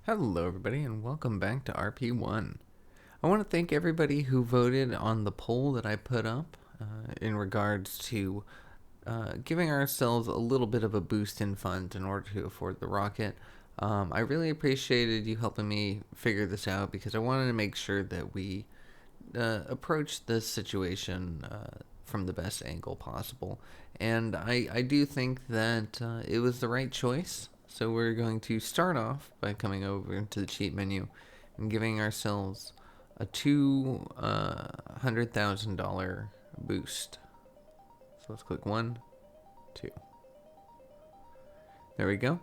Hello everybody and welcome back to RP1. I want to thank everybody who voted on the poll that I put up in regards to giving ourselves a little bit of a boost in funds in order to afford the rocket. I really appreciated you helping me figure this out because I wanted to make sure that we approach this situation from the best angle possible. And I do think that it was the right choice. So we're going to start off by coming over into the cheat menu and giving ourselves a $200,000 boost. So let's click 1, 2. There we go.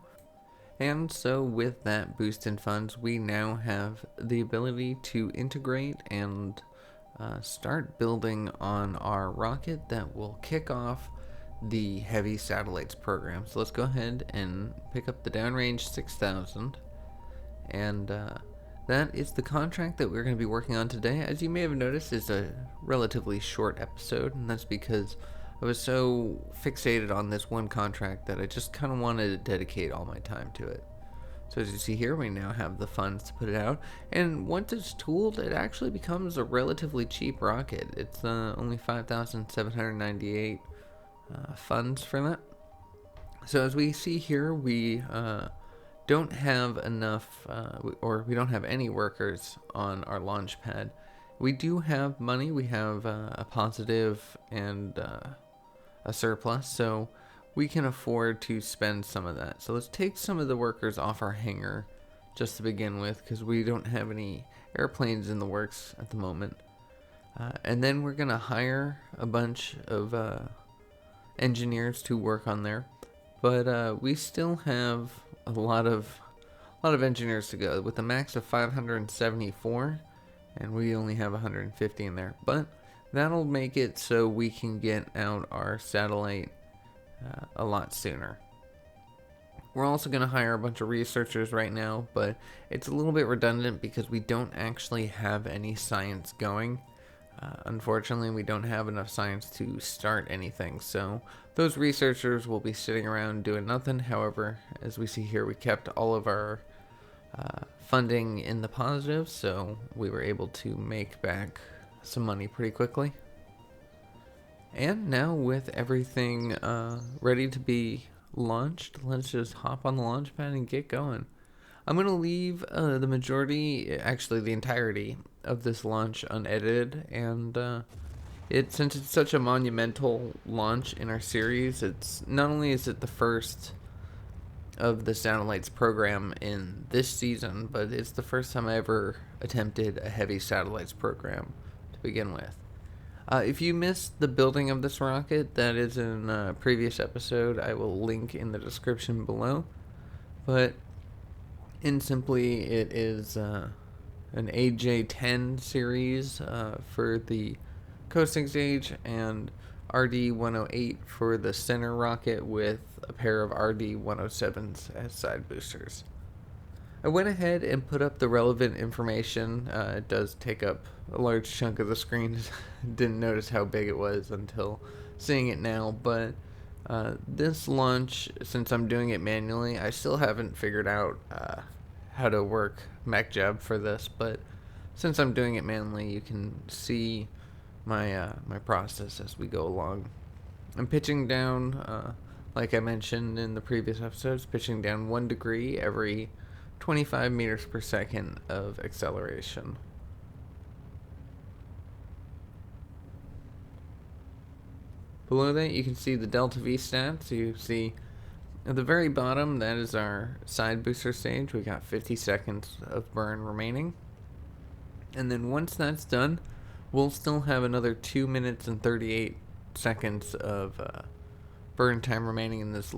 And so with that boost in funds, we now have the ability to integrate and start building on our rocket that will kick off the heavy satellites program. So let's go ahead and pick up the downrange 6000, and that is the contract that we're going to be working on today. As you may have noticed, it's a relatively short episode, and that's because I was so fixated on this one contract that I just kind of wanted to dedicate all my time to it. So as you see here, we now have the funds to put it out, and once it's tooled, it actually becomes a relatively cheap rocket. It's only 5,798 funds for that. So as we see here, we don't have enough, or we don't have any workers on our launch pad. We do have money. We have a positive and a surplus, so we can afford to spend some of that. So let's take some of the workers off our hangar just to begin with, because we don't have any airplanes in the works at the moment. And then we're gonna hire a bunch of engineers to work on there, but we still have a lot of engineers to go with a max of 574, and we only have 150 in there. But that'll make it so we can get out our satellite a lot sooner. We're also going to hire a bunch of researchers right now, but it's a little bit redundant because we don't actually have any science going. Unfortunately, we don't have enough science to start anything, so those researchers will be sitting around doing nothing. However, as we see here, we kept all of our funding in the positive, so we were able to make back some money pretty quickly. And now with everything ready to be launched, let's just hop on the launch pad and get going. I'm going to leave the majority, actually the entirety of this launch unedited, and since it's such a monumental launch in our series, it's not only is it the first of the satellites program in this season, but it's the first time I ever attempted a heavy satellites program to begin with. If you missed the building of this rocket, that is in a previous episode. I will link in the description below. But simply, it is an AJ-10 series for the coasting stage, and RD-108 for the center rocket, with a pair of RD-107s as side boosters. I went ahead and put up the relevant information. It does take up a large chunk of the screen. Didn't notice how big it was until seeing it now, but this launch, since I'm doing it manually, I still haven't figured out how to work MacJab for this, but since I'm doing it manually, you can see my process as we go along. I'm pitching down, like I mentioned in the previous episodes, pitching down 1 degree every 25 meters per second of acceleration. Below that, you can see the delta V stats. You see at the very bottom, that is our side booster stage. We got 50 seconds of burn remaining. And then once that's done, we'll still have another 2 minutes and 38 seconds of burn time remaining in this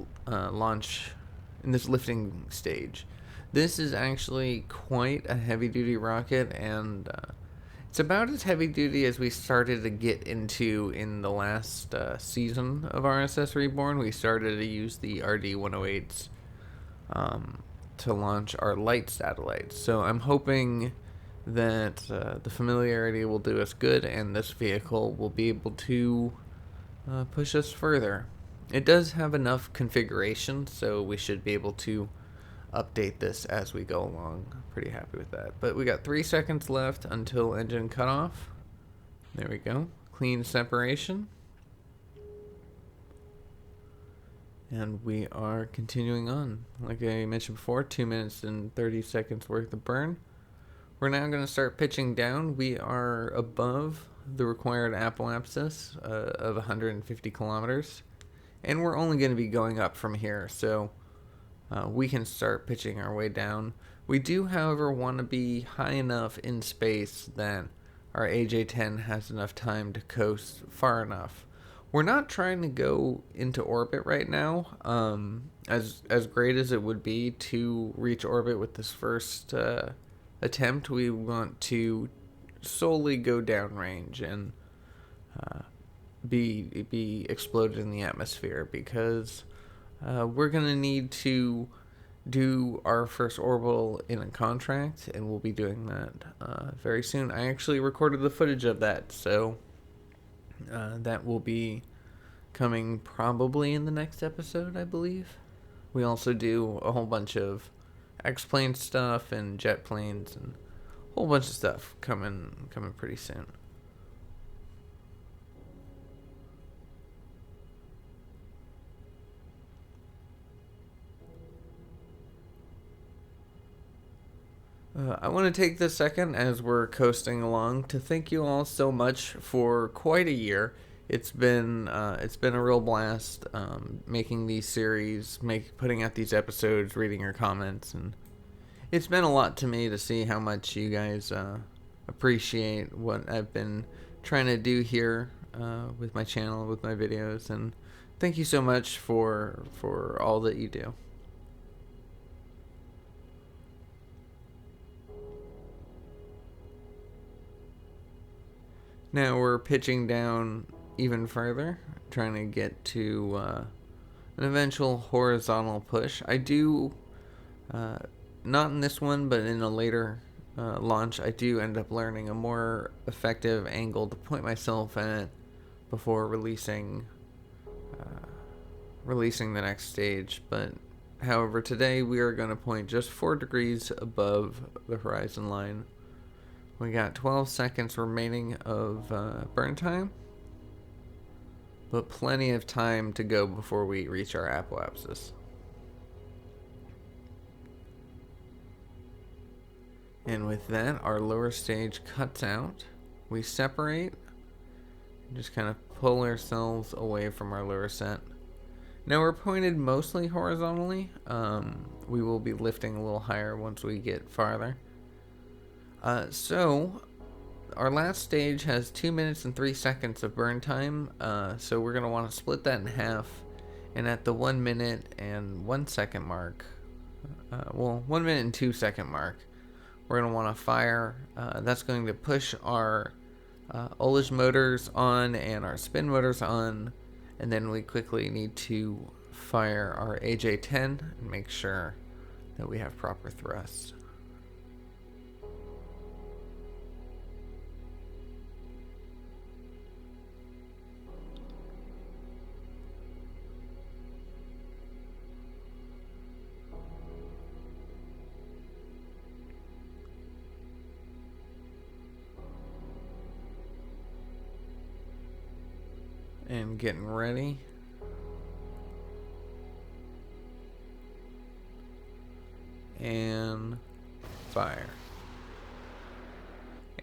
lifting stage. This is actually quite a heavy-duty rocket, and it's about as heavy-duty as we started to get into in the last season of RSS Reborn. We started to use the RD-108s to launch our light satellites. So I'm hoping that the familiarity will do us good, and this vehicle will be able to push us further. It does have enough configuration, so we should be able to update this as we go along. Pretty happy with that. But we got 3 seconds left until engine cutoff. There we go. Clean separation. And we are continuing on. Like I mentioned before, 2 minutes and 30 seconds worth of burn. We're now going to start pitching down. We are above the required apoapsis of 150 kilometers. And we're only going to be going up from here, so we can start pitching our way down. We do, however, want to be high enough in space that our AJ-10 has enough time to coast far enough. We're not trying to go into orbit right now. As great as it would be to reach orbit with this first attempt, we want to solely go downrange and be exploded in the atmosphere, because we're going to need to do our first orbital in a contract, and we'll be doing that very soon. I actually recorded the footage of that, so that will be coming probably in the next episode, I believe. We also do a whole bunch of X-plane stuff and jet planes and a whole bunch of stuff coming pretty soon. I want to take this second as we're coasting along to thank you all so much for quite a year. It's been a real blast making these series, putting out these episodes, reading your comments, and it's been a lot to me to see how much you guys appreciate what I've been trying to do here with my channel, with my videos, and thank you so much for all that you do. Now we're pitching down even further, trying to get to an eventual horizontal push. I do, not in this one, but in a later launch, I do end up learning a more effective angle to point myself at before releasing the next stage. But however, today we are going to point just 4 degrees above the horizon line. We got 12 seconds remaining of burn time, but plenty of time to go before we reach our apoapsis. And with that, our lower stage cuts out. We separate, just kind of pull ourselves away from our lower set. Now we're pointed mostly horizontally. We will be lifting a little higher once we get farther. So our last stage has 2 minutes and 3 seconds of burn time, so we're going to want to split that in half, and at the 1 minute and 1 second mark, 1 minute and 2 second mark, we're going to want to fire. That's going to push our ullage motors on and our spin motors on, and then we quickly need to fire our AJ-10 and make sure that we have proper thrust. And getting ready. And fire.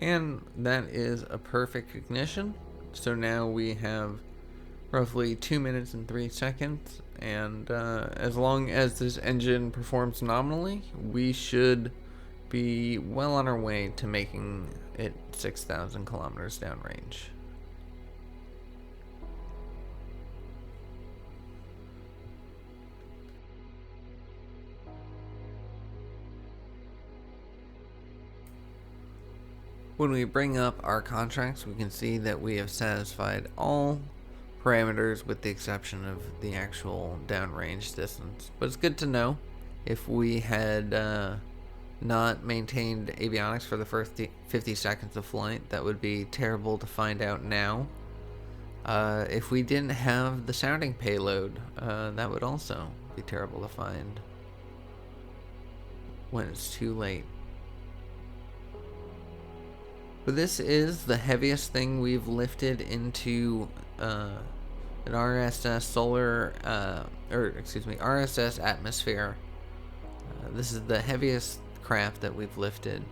And that is a perfect ignition. So now we have roughly 2 minutes and 3 seconds. And as long as this engine performs nominally, we should be well on our way to making it 6,000 kilometers downrange. When we bring up our contracts, we can see that we have satisfied all parameters with the exception of the actual downrange distance. But it's good to know. If we had not maintained avionics for the first 50 seconds of flight, that would be terrible to find out now. If we didn't have the sounding payload, that would also be terrible to find. when it's too late. But this is the heaviest thing we've lifted into an RSS RSS atmosphere. This is the heaviest craft that we've lifted.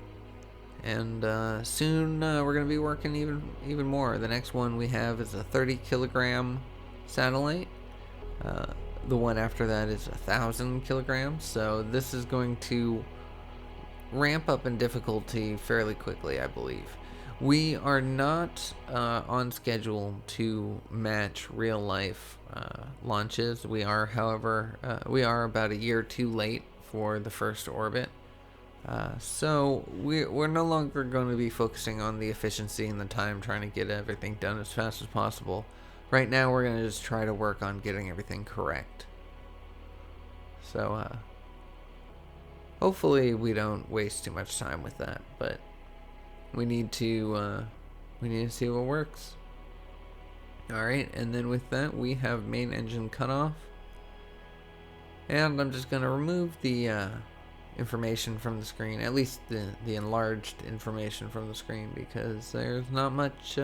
And soon we're going to be working even more. The next one we have is a 30 kilogram satellite. The one after that is 1,000 kilograms. So this is going to ramp up in difficulty fairly quickly, I believe. We are not on schedule to match real life launches. We are, however, about a year too late for the first orbit. So we're no longer going to be focusing on the efficiency and the time, trying to get everything done as fast as possible. Right now we're going to just try to work on getting everything correct. So hopefully we don't waste too much time with that, but we need to see what works. Alright, and then with that we have main engine cutoff. And I'm just going to remove the information from the screen, at least the enlarged information from the screen, because there's not much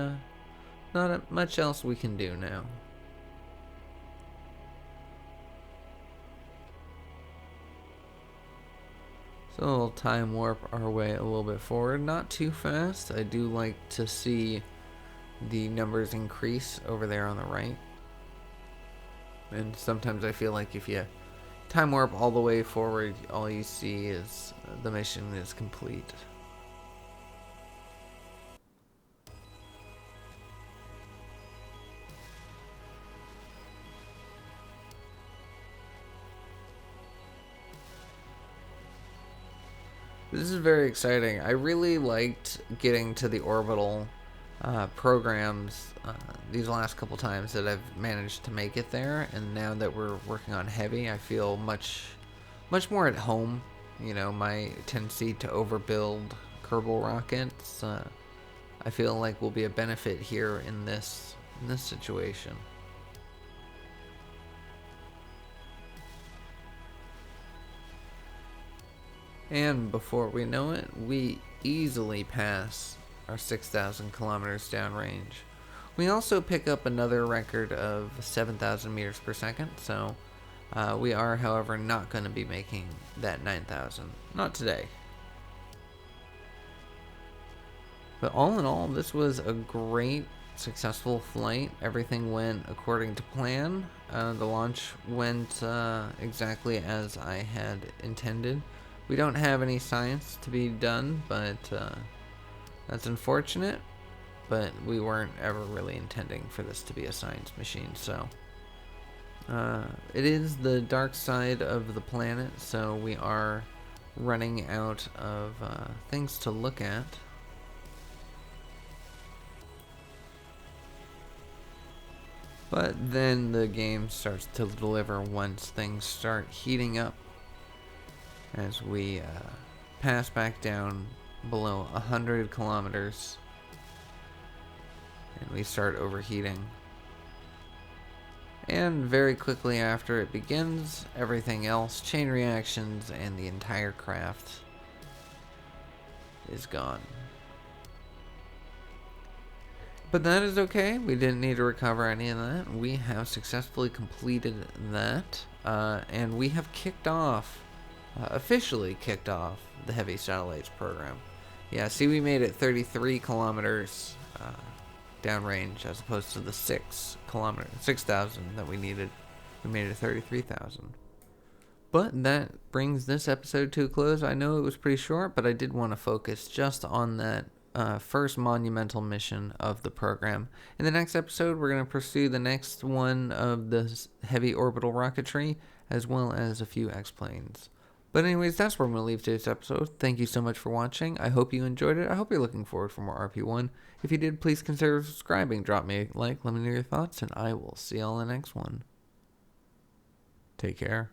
else we can do now. So we'll time warp our way a little bit forward, not too fast. I do like to see the numbers increase over there on the right, and sometimes I feel like if you time warp all the way forward, all you see is the mission is complete. This is very exciting. I really liked getting to the orbital programs these last couple times that I've managed to make it there, and now that we're working on heavy, I feel much more at home. You know, my tendency to overbuild Kerbal rockets, I feel like will be a benefit here in this situation. And before we know it, we easily pass our 6,000 kilometers downrange. We also pick up another record of 7,000 meters per second, so we are, however, not going to be making that 9,000. Not today. But all in all, this was a great, successful flight. Everything went according to plan. The launch went exactly as I had intended. We don't have any science to be done, but that's unfortunate. But we weren't ever really intending for this to be a science machine, so it is the dark side of the planet, so we are running out of things to look at. But then the game starts to deliver once things start heating up, as we pass back down below 100 kilometers and we start overheating. And very quickly after it begins, everything else, chain reactions and the entire craft, is gone. But that is okay. We didn't need to recover any of that. We have successfully completed that, and we have kicked off, officially kicked off, the Heavy Satellites program. Yeah, see, we made it 33 kilometers downrange as opposed to the 6,000 that we needed. We made it 33,000. But that brings this episode to a close. I know it was pretty short, but I did want to focus just on that first monumental mission of the program. In the next episode, we're going to pursue the next one of the heavy orbital rocketry, as well as a few X-planes. But anyways, that's where I'm going to leave today's episode. Thank you so much for watching. I hope you enjoyed it. I hope you're looking forward for more RP1. If you did, please consider subscribing. Drop me a like, let me know your thoughts, and I will see y'all in the next one. Take care.